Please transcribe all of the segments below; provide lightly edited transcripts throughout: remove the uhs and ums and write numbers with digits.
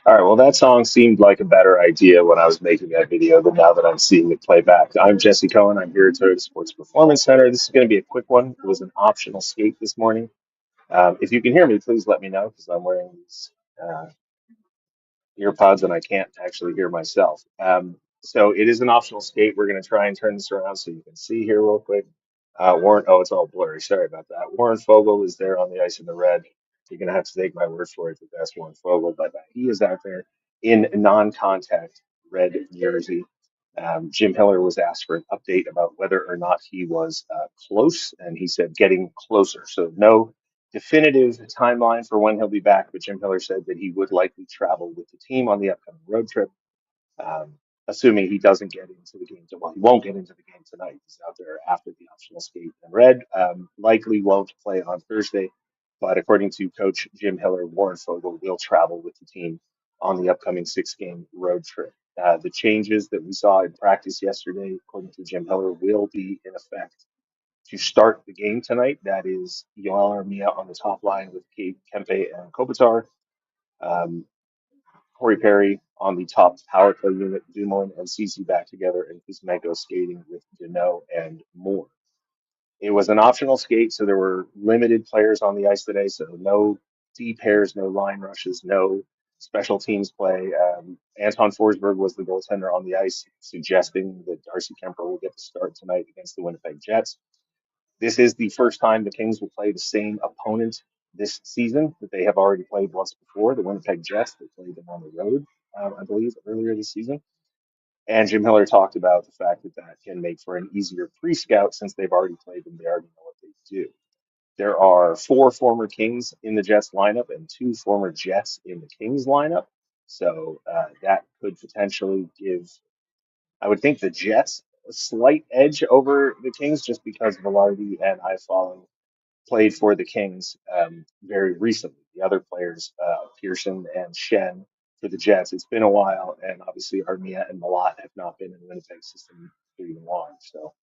All right, well, that song seemed like a better idea when I was making that video than now that I'm seeing it play back. I'm Jesse Cohen. I'm here at Toyota Sports Performance Center. This is going to be a quick one. It was an optional skate this morning. If you can hear me, please let me know because I'm wearing these uh, earpods and I can't actually hear myself. So it is an optional skate. We're going to try and turn this around so you can see here real quick. Warren, oh, it's all blurry. Sorry about that. Warren Fogle is there on the ice in the red. You're going to have to take my word for it that that's Warren Fogle, but he is out there in non-contact red jersey. Jim Hiller was asked for an update about whether or not he was close, and he said getting closer. So no definitive timeline for when he'll be back, but Jim Hiller said that he would likely travel with the team on the upcoming road trip, um, assuming he doesn't get into the game. Well, he won't get into the game tonight. He's out there after the optional skate in red. Likely won't play on Thursday, but according to Coach Jim Hiller, Warren Fogle will travel with the team on the upcoming six-game road trip. The changes that we saw in practice yesterday, according to Jim Hiller, will be in effect to start the game tonight. That is Yoel Armia on the top line with Kate Kempe and Kopitar. Um, Corey Perry on the top power play unit, Dumoulin and Cece back together, and Kuzmenko skating with Deneau and Moore. It was an optional skate, so there were limited players on the ice today, so no D pairs, no line rushes, no special teams play. Anton Forsberg was the goaltender on the ice, suggesting that Darcy Kemper will get the start tonight against the Winnipeg Jets. This is the first time the Kings will play the same opponent this season that they have already played once before, the Winnipeg Jets. They played them on the road, I believe, earlier this season. And Jim Miller talked about the fact that that can make for an easier pre-scout since they've already played them. They already know what they do. There are four former Kings in the Jets lineup and two former Jets in the Kings lineup. So that could potentially give, I would think, the Jets a slight edge over the Kings just because Velarde and Iafallo played for the Kings very recently. The other players, Pearson and Shen for the Jets, it's been a while, and obviously Armia and Malat have not been in the Winnipeg system very long. So,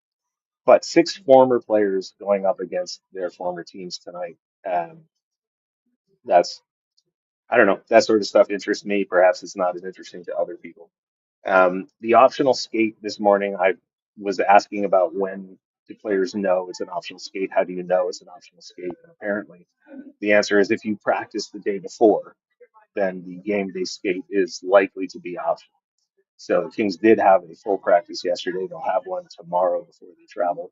but six former players going up against their former teams tonight. Um, that's I don't know. That sort of stuff interests me. Perhaps it's not as interesting to other people. The optional skate this morning, I was asking about when do players know it's an optional skate? How do you know it's an optional skate? And apparently, the answer is if you practice the day before, then the game day skate is likely to be optional. So the Kings did have a full practice yesterday. They'll have one tomorrow before they travel.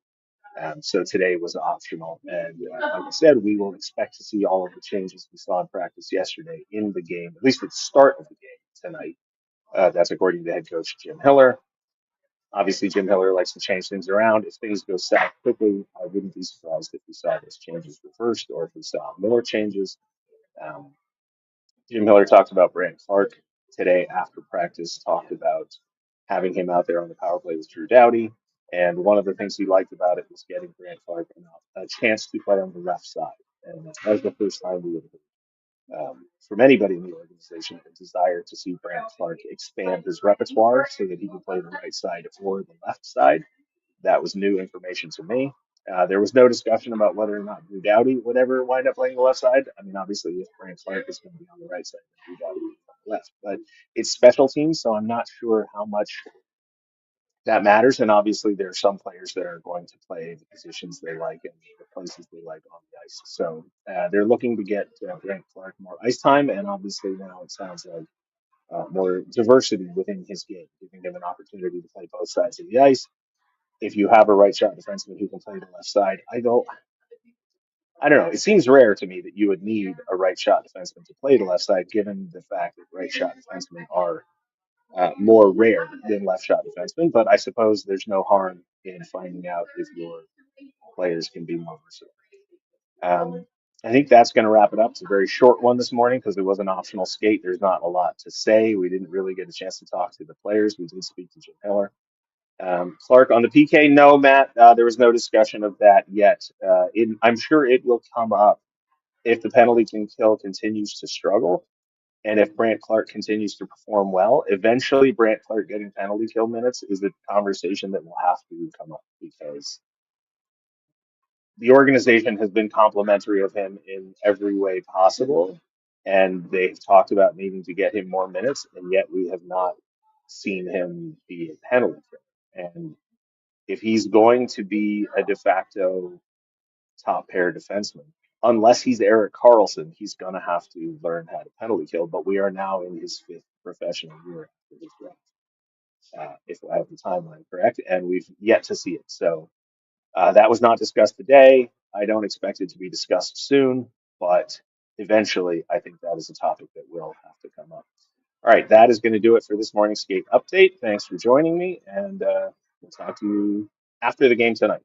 So today was optional. And like I said, we will expect to see all of the changes we saw in practice yesterday in the game, at least at the start of the game tonight. That's according to head coach Jim Hiller. Obviously, Jim Hiller likes to change things around. If things go south quickly, I wouldn't be surprised if we saw those changes reversed or if we saw more changes. Um, Jim Miller talked about Brant Clark today after practice, talked about having him out there on the power play with Drew Doughty. And one of the things he liked about it was getting Brant Clark a chance to play on the left side. And that was the first time we would have, from anybody in the organization, a desire to see Brant Clark expand his repertoire so that he could play the right side or the left side. That was new information to me. There was no discussion about whether or not Drew Doughty would ever wind up playing the left side. I mean, obviously, if Brant Clark is going to be on the right side, then Drew Doughty will be on the left. But it's special teams, so I'm not sure how much that matters. And obviously, there are some players that are going to play the positions they like and the places they like on the ice. So they're looking to get Brant Clark more ice time, and obviously now it sounds like more diversity within his game, giving him an opportunity to play both sides of the ice. If you have a right shot defenseman who can play the left side, I don't know. It seems rare to me that you would need a right shot defenseman to play the left side, given the fact that right shot defensemen are more rare than left shot defensemen. But I suppose there's no harm in finding out if your players can be more versatile. Um, I think that's going to wrap it up. It's a very short one this morning because it was an optional skate. There's not a lot to say. We didn't really get a chance to talk to the players. We did speak to Jim Miller. Clark on the PK, no, Matt, there was no discussion of that yet. I'm sure it will come up if the penalty can kill continues to struggle and if Brant Clark continues to perform well. Eventually, Brant Clark getting penalty kill minutes is a conversation that will have to come up because the organization has been complimentary of him in every way possible. and they've talked about needing to get him more minutes, and yet we have not seen him be a penalty killer. And if he's going to be a de facto top pair defenseman, unless he's Erik Karlsson, he's going to have to learn how to penalty kill. But we are now in his fifth professional year after his draft, if I have the timeline correct, and we've yet to see it. So that was not discussed today. I don't expect it to be discussed soon, but eventually I think that is a topic that will have to come up. All right, that is going to do it for this morning's skate update. Thanks for joining me, and we'll talk to you after the game tonight.